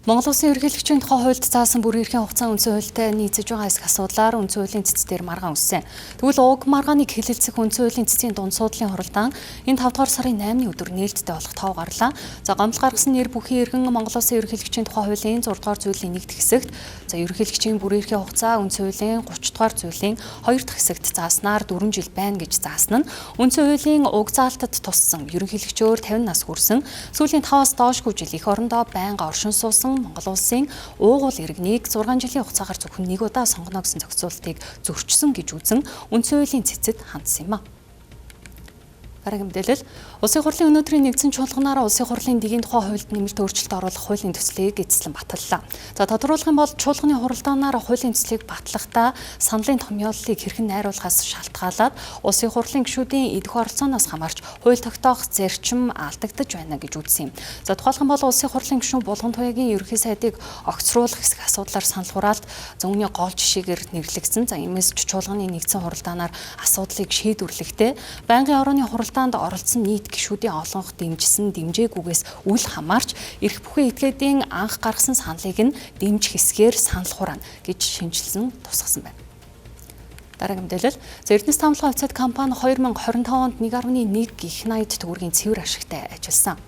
Монгол Улсын ерөнхийлөгчийн тухай хуульд заасан бүр эрхийн хугацааны үндсэн хуультай нийцэж байгаа эсэх асуудлаар үндсэн хуулийн цэц дээр маргаан үссэн. Тэгвэл уг маргааныг хэлэлцэх үндсэн хуулийн цэцийн дунд суудлын хуралдаан энэ 5 дугаар сарын 8-ны өдөр нээлттэй болох тоо гарлаа. За гомдол гаргасан нэр бүхий иргэн Монгол Улсын ерөнхийлөгчийн тухай хуулийн 6 дугаар зүйлийн 1 дэх хэсэгт за ерөнхийлөгчийн бүр эрхийн хугацаа үндсэн хуулийн 30 дугаар зүйлийн 2 дахь хэсэгт зааснаар 4 жил байна гэж заасан нь үндсэн хуулийн уг заалтад туссан ерөнхийлөгчөөр 50 нас хүрсэн сүүлийн 5-аас доошгүй жил их орондоо байнга оршин суусан Монгол Улсын уугуул иргэнийг 6 жилийн хугацаагаар зөвхөн нэг удаа сонгоно гэсэн зохицуултыг зөрчсөн гэж үзэн үндсэн хуулийн цэцэд хандсан юм а. Дараагийн мэдээлэл Улсын хурлын өнөөдрийн нэгдсэн чуулганаараа Улсын хурлын дэгийн тухай хуульд нэмэлт өөрчлөлт оруулах хуулийн төслийг эзэслэн баталлаа. За тодорхойлох юм бол чуулганы хуралдаанаар хуулийн төслийг батлахдаа саналын томьёоллыг хэрхэн найруулахаас шалтгаалаад Улсын хурлын гишүүдийн идэх оролцооноос хамаарч хууль тогтоох зарчим алдагдаж байна гэж үзсэн юм. За тухайлх юм бол Улсын хурлын гишүүн Булган Туяагийн ерөнхий сайдыг огцруулах хэсэг асуудлаар санал хураалт за үүний гол жишээгээр нэрлэгдсэн. За иймээс чуулганы нэгдсэн хуралдаанаар асуудлыг шийдвэрлэхдээ байнгын орооны хуралдаанд оролцсон нийт гишүүдийн олонх дэмжсэн дэмжээгүйгээс үл хамаарч эрх бүхий этгээдийн анх гаргасан саналыг нь дэмжих хэсгээр санал хураана гэж шинжилсэн тусгасан байна. Дараагийн мэдээлэл Эрдэнэс таамаглалын хувьцаат компани 2025 онд 1.1 их найд төгрөгийн цэвэр ашигтай ажилласан.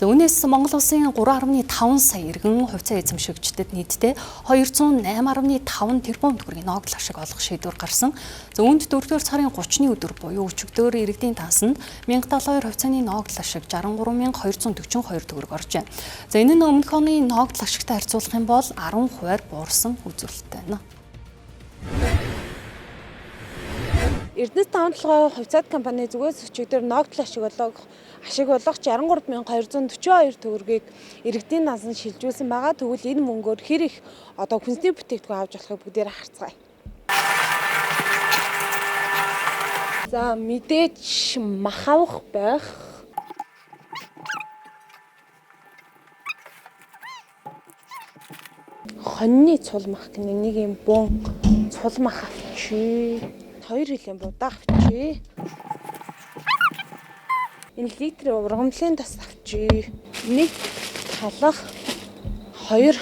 За үүнээс Монгол Улсын 3.5 сая иргэн хувьцаа эзэмшигчдэд нийтдээ 208.5 тэрбум төгрөгийн ногдол ашиг олох шийдвэр гарсан. За үүнд 4-р сарын 30-ны өдөр буюу өчигдөр иргэдийн тансанд 1072 хувьцааны ногдол ашиг 63,242 төгрөг оржээ. За энэ нь өмнөх оны ногдол ашигтай харьцуулах юм бол 10 хувиар буурсан үзүүлэлттэй байна. Эрдэнэс таамаглалын хувьцаат компани зүгээс өчигдөр ногдол ашиг болох 63,242 төгрөгийг иргэдийн насанд шилжүүлсэн байгаа. Тэгвэл энэ мөнгөөр хэр их хүнсний бүтээгдэхүүн авч болохыг бүгдээрээ харцгаая. За мэдээж мах авах байх. Хоньны цул мах гэнэ нэг юм бун цул мах авчи. 2 жилийн будаа авчи. Энэ литр ургамлын тас авчи. Нэг талах 2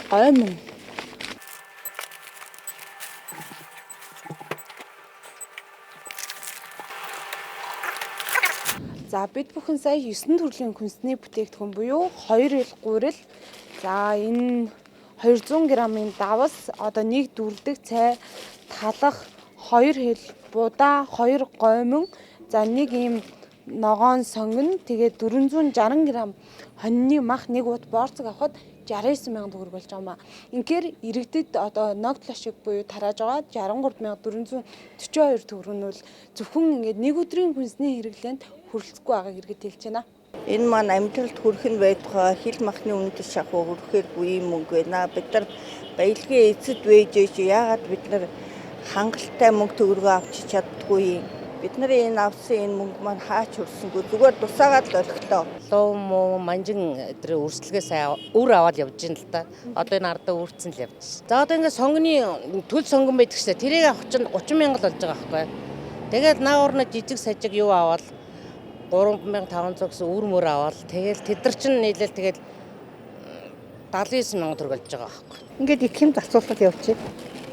гомн. За бид бүхэн сая 9 төрлийн хүнсний бүтээгдэхүүн буюу 2 ил гурил. За энэ 200 г-ын давас одоо нэг дүрдэг цай талах 2 хил будаа 2 гомн за нэг ийм ногоон сонгон тэгээд 460 г хоньны мах нэг ут борцог авахад 69,000 төгрөг болж байгаа юм а. Инхээр иргэдэд одоо ногдол ашиг буюу тарааж байгаа 63,442 төгрөг нь бол зөвхөн ингээд нэг өдрийн хүнсний хэрэглээнд хүрэлцэхгүй байгааг иргэд хэлж байна. Энэ маань амьдралд хүрэх нь байдгаа хил махны үнэт шахуу хүрэхээр үе мөнгө байна. Бид нар баялагын эцэд вэжэж яагаад бид нар хангалттай мөнгө төгрөгөө авчиж чаддгүй юм. Бид нарын энэ авсан энэ мөнгө маань хаач хүрсэнгүй зүгээр тусаагаад л олглоо. Луу муу манжин өдрөө үрсэлгээс үр аваад явж байна л да. Одоо энэ ардаа үрцэн л явж. За одоо ингээд сонгоны төл сонгон байдаг шээ. Тэрийг авах чинь 30,000 болж байгаа байхгүй. Тэгээд наагуурна жижиг сажиг юу аваад 3,500 гэсэн үр мөр аваад тэгээд тэд нар чинь нийлээл тэгээд 79,000 төгрөг болж байгаа байхгүй. Ингээд их юм зарцуулахад явчих.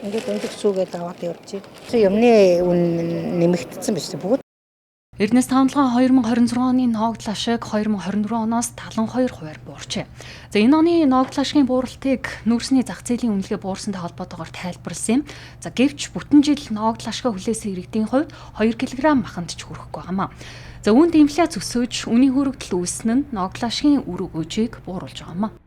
Ингээд өндөр сүүгээд аваад явчих. Юмны үн нэмэгдсэн биш бүгд. Эрдэнэс таамаглалын 2026 оны ногдол ашиг 2024 оноос 72 хувиар буурчээ. За энэ оны ногдол ашигын бууралтыг нүүрсний зах зээлийн үнэлгээ буурсантай холбоотойгоор тайлбарласан юм. За гэвч бүтэн жил ногдол ашиг хүлээсэн иргэдийн хувьд 2 кг маханд ч хүрэхгүй байнамаа. За үүнд инфляц өсөж, үнийн хүрэгдэл үүснэ нь ногдол ашигын үр өгөөжийг бууруулж байгаамаа.